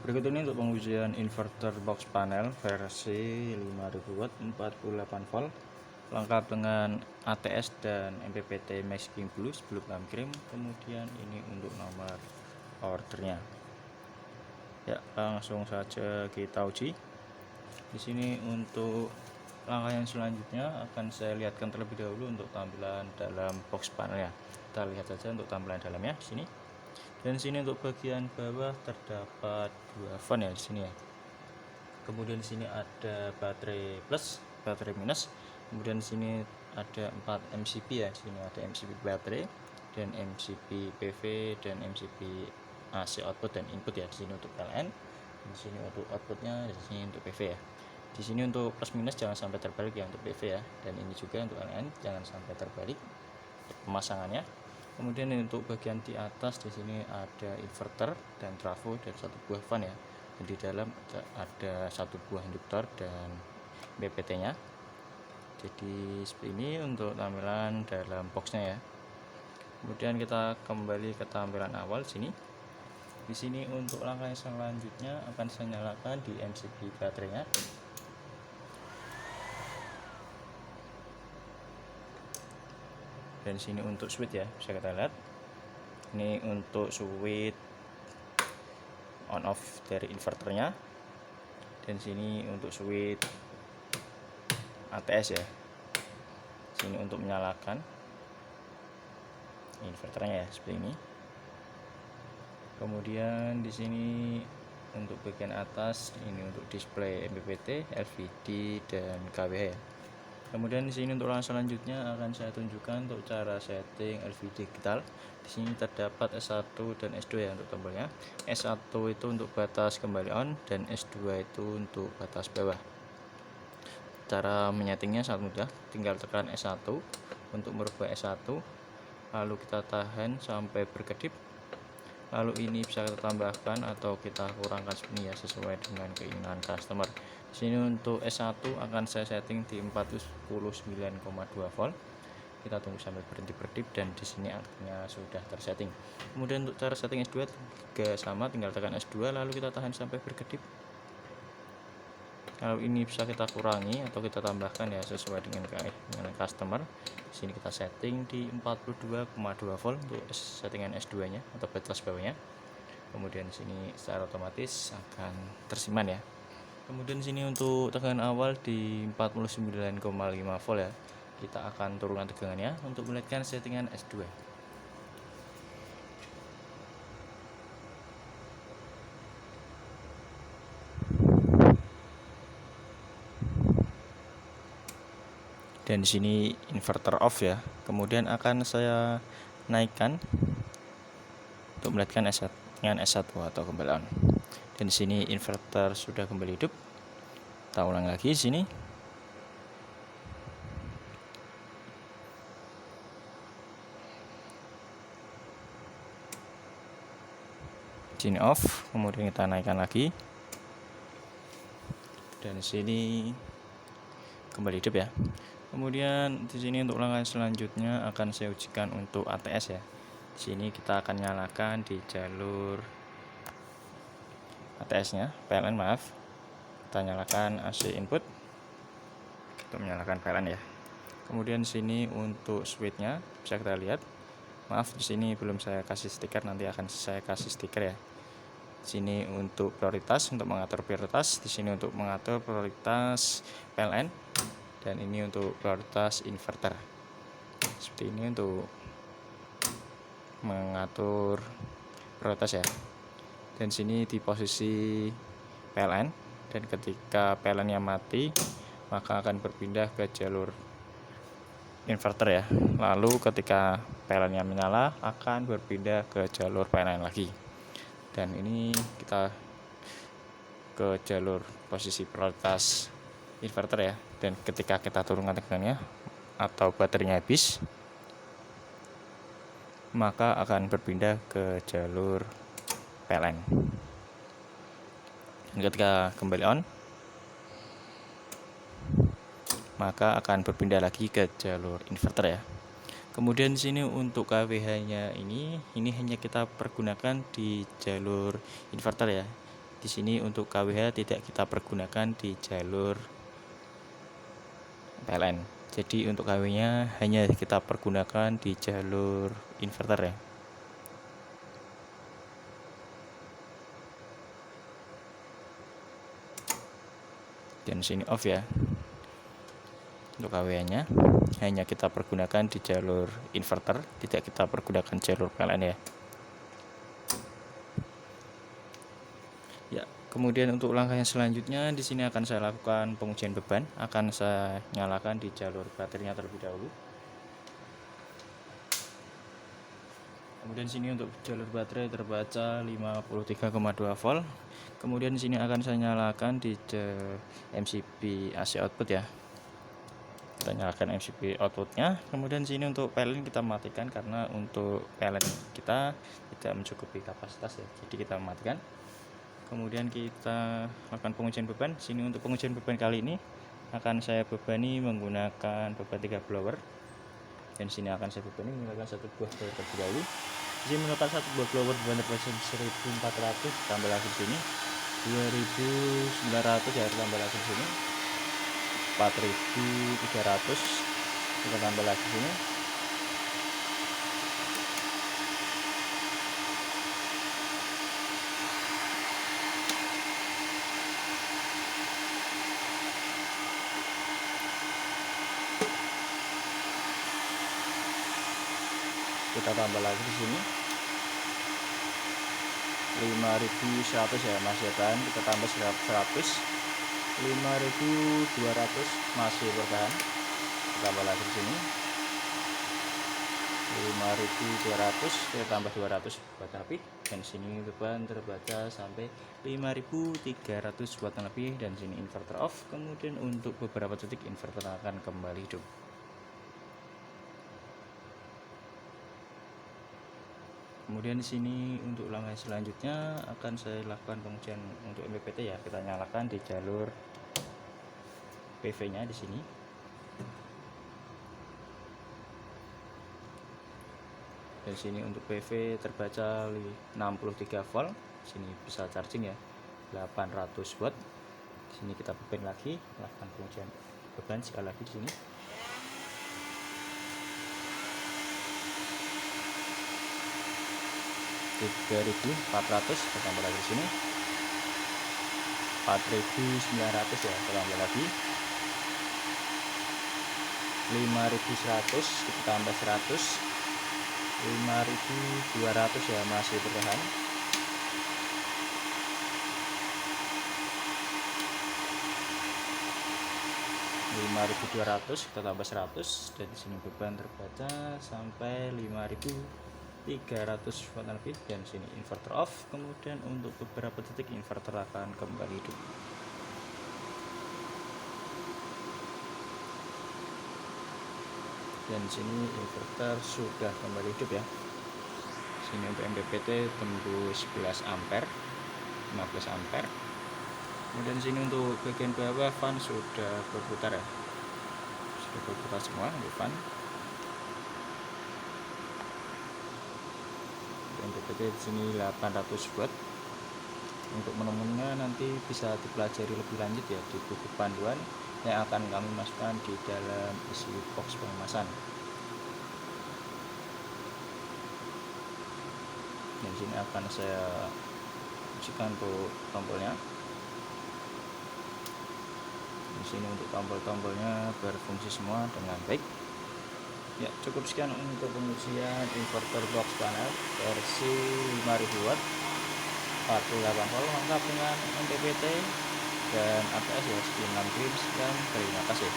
Berikut ini untuk pengujian inverter box panel versi 5000 watt 48 volt lengkap dengan ATS dan MPPT Masking Blue sebelum kirim. Kemudian ini untuk nomor ordernya. Ya, langsung saja kita uji. Di sini untuk langkah yang selanjutnya akan saya lihatkan terlebih dahulu untuk tampilan dalam box panelnya. Kita lihat saja untuk tampilan dalamnya di sini. Dan di sini untuk bagian bawah terdapat dua fan ya di sini ya. Kemudian di sini ada baterai plus, baterai minus. Kemudian di sini ada 4 MCB ya. Di sini ada MCB baterai dan MCB PV dan MCB AC output dan input ya. Di sini untuk PLN. Di sini untuk outputnya, di sini untuk PV ya. Di sini untuk plus minus jangan sampai terbalik ya untuk PV ya. Dan ini juga untuk LN jangan sampai terbalik pemasangannya. Kemudian untuk bagian di atas di sini ada inverter dan trafo dan satu buah fan ya. Dan di dalam ada satu buah induktor dan BPT-nya. Jadi seperti ini untuk tampilan dalam boxnya ya. Kemudian kita kembali ke tampilan awal sini. Di sini untuk langkah yang selanjutnya akan saya nyalakan di MCB baterainya. Dan sini untuk switch ya, bisa kita lihat ini untuk switch on off dari inverternya, dan sini untuk switch ATS ya, sini untuk menyalakan inverternya ya seperti ini. Kemudian di sini untuk bagian atas ini untuk display MPPT, LVD dan KWH ya. Kemudian di sini untuk langkah selanjutnya akan saya tunjukkan untuk cara setting LVD digital. Di sini terdapat S1 dan S2 ya untuk tombolnya. S1 itu untuk batas kembali on dan S2 itu untuk batas bawah. Cara menyetingnya sangat mudah, tinggal tekan S1 untuk merubah S1, lalu kita tahan sampai berkedip. Lalu ini bisa kita tambahkan atau kita kurangkan sebenarnya sesuai dengan keinginan customer. Di sini untuk S1 akan saya setting di 49,2 volt. Kita tunggu sampai berhenti berdip dan di sini artinya sudah tersetting. Kemudian untuk cara setting S2 juga sama, tinggal tekan S2 lalu kita tahan sampai berkedip. Kalau ini bisa kita kurangi atau kita tambahkan ya sesuai dengan customer. Di sini kita setting di 42,2 volt untuk settingan S2-nya atau batas bawahnya. Kemudian di sini secara otomatis akan tersiman ya. Kemudian di sini untuk tegangan awal di 49,5 volt ya. Kita akan turunkan tegangannya untuk melihatkan settingan S2. Dan di sini inverter off ya. Kemudian akan saya naikkan untuk melihatkan dengan S1 atau kembali on. Dan di sini inverter sudah kembali hidup. Kita ulang lagi di sini. Sini off, kemudian kita naikkan lagi. Dan di sini kembali hidup ya. Kemudian di sini untuk langkah selanjutnya akan saya ujikan untuk ATS ya. Di sini kita akan nyalakan di jalur ATS-nya, PLN maaf. Kita nyalakan AC input untuk menyalakan PLN ya. Kemudian di sini untuk switch-nya bisa kita lihat. Maaf di sini belum saya kasih stiker, nanti akan saya kasih stiker ya. Di sini untuk prioritas, untuk mengatur prioritas. Di sini untuk mengatur prioritas PLN. Dan ini untuk prioritas inverter. Seperti ini untuk mengatur prioritas ya. Dan sini di posisi PLN, dan ketika PLN-nya mati maka akan berpindah ke jalur inverter ya. Lalu ketika PLN-nya menyala akan berpindah ke jalur PLN lagi. Dan ini kita ke jalur posisi prioritas inverter ya. Dan ketika kita turunkan tegangannya atau baterainya habis, maka akan berpindah ke jalur PLN. Dan ketika kembali on, maka akan berpindah lagi ke jalur inverter ya. Kemudian di sini untuk KWH-nya ini hanya kita pergunakan di jalur inverter ya. Di sini untuk KWH tidak kita pergunakan di jalur PLN. Jadi untuk KW-nya hanya kita pergunakan di jalur inverter ya. Dan sini off ya. Untuk KW-nya hanya kita pergunakan di jalur inverter, tidak kita pergunakan jalur PLN ya. Ya, kemudian untuk langkah yang selanjutnya di sini akan saya lakukan pengujian beban, akan saya nyalakan di jalur baterainya terlebih dahulu. Kemudian sini untuk jalur baterai terbaca 53,2 volt. Kemudian di sini akan saya nyalakan di MCB AC output ya. Kita nyalakan MCB outputnya. Kemudian sini untuk PLN kita matikan karena untuk PLN kita tidak mencukupi kapasitas ya. Jadi kita matikan. Kemudian kita lakukan pengujian beban. Sini untuk pengujian beban kali ini akan saya bebani menggunakan beban 3 blower. Dan sini akan saya bebani menggunakan satu buah blower terlebih dahulu. Di sini menggunakan satu buah blower beban terbaca 1400, tambah lagi di sini 2900 ya, tambah lagi di sini 4300, kita tambah lagi di sini kita tambah lagi di sini 5100 ya, masih bertahan. Kita tambah 100, 5200 masih bertahan. Kita tambah lagi di sini 5200, kita tambah 200 watt lebih, dan sini beban terbaca sampai 5300 watt lebih, dan sini inverter off. Kemudian untuk beberapa detik inverter akan kembali hidup. Kemudian di sini untuk langkah selanjutnya akan saya lakukan pengujian untuk MPPT ya. Kita nyalakan di jalur PV-nya di sini. Dan sini untuk PV terbaca 63 volt. Sini bisa charging ya, 800 watt. Di sini kita beban lagi, lakukan pengujian beban sekali lagi di sini. 3400, kita tambah lagi di sini 4900 ya, kita tambah lagi 5100, kita tambah 100, 5200 ya, masih bertahan. Kita tambah 100, dan di sini beban terbaca sampai 5300 watt lebih, dan sini inverter off. Kemudian untuk beberapa detik inverter akan kembali hidup. Dan sini inverter sudah kembali hidup ya. Sini untuk MPPT tembus 11 ampere, 15 ampere. Kemudian sini untuk bagian bawah fan sudah berputar ya, sudah berputar semua untuk fan. MPPT di sini 800 watt. Untuk menemunya nanti bisa dipelajari lebih lanjut ya di buku panduan yang akan kami masukkan di dalam isi box pengemasan. Dan sini akan saya fungsikan untuk tombolnya. Di sini untuk tombol-tombolnya berfungsi semua dengan baik. Ya, cukup sekian untuk pengujian inverter box panel versi 5000 watt 48 volt lengkap dengan MPPT dan APS ya. Sekian, terima kasih.